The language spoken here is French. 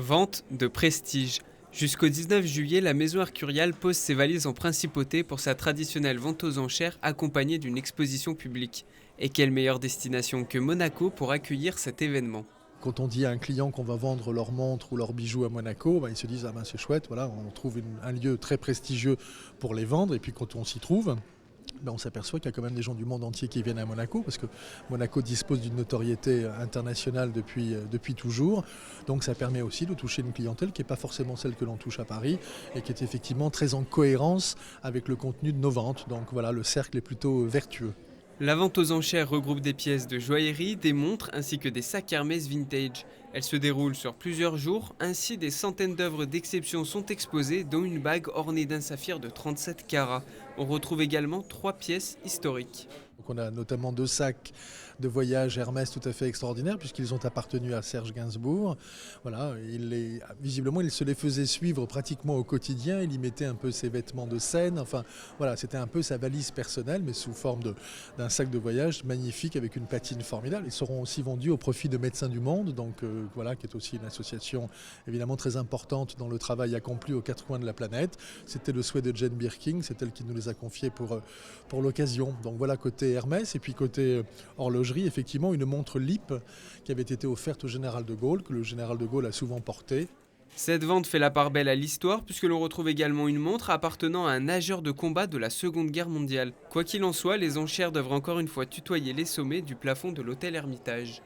Vente de prestige. Jusqu'au 19 juillet, la maison Arcurial pose ses valises en principauté pour sa traditionnelle vente aux enchères accompagnée d'une exposition publique. Et quelle meilleure destination que Monaco pour accueillir cet événement. Quand on dit à un client qu'on va vendre leur montre ou leurs bijoux à Monaco, ils se disent ah ben c'est chouette, voilà, on trouve un lieu très prestigieux pour les vendre. Et puis quand on s'y trouve, on s'aperçoit qu'il y a quand même des gens du monde entier qui viennent à Monaco, parce que Monaco dispose d'une notoriété internationale depuis toujours. Donc ça permet aussi de toucher une clientèle qui n'est pas forcément celle que l'on touche à Paris et qui est effectivement très en cohérence avec le contenu de nos ventes. Donc voilà, le cercle est plutôt vertueux. La vente aux enchères regroupe des pièces de joaillerie, des montres ainsi que des sacs Hermès vintage. Elle se déroule sur plusieurs jours, ainsi des centaines d'œuvres d'exception sont exposées, dont une bague ornée d'un saphir de 37 carats. On retrouve également 3 pièces historiques. Donc on a notamment 2 sacs de voyage Hermès tout à fait extraordinaires puisqu'ils ont appartenu à Serge Gainsbourg. Voilà, visiblement il se les faisait suivre pratiquement au quotidien, il y mettait un peu ses vêtements de scène, enfin voilà, c'était un peu sa valise personnelle mais sous forme d'un sac de voyage magnifique avec une patine formidable. Ils seront aussi vendus au profit de Médecins du Monde, donc voilà, qui est aussi une association évidemment très importante dans le travail accompli aux 4 coins de la planète. C'était le souhait de Jane Birkin, c'est elle qui nous les a confiés pour l'occasion. Donc voilà, côté Hermès, et puis côté horlogerie, effectivement une montre LIP qui avait été offerte au général de Gaulle, que le général de Gaulle a souvent portée. Cette vente fait la part belle à l'histoire puisque l'on retrouve également une montre appartenant à un nageur de combat de la Seconde Guerre mondiale. Quoi qu'il en soit, les enchères devraient encore une fois tutoyer les sommets du plafond de l'hôtel Hermitage.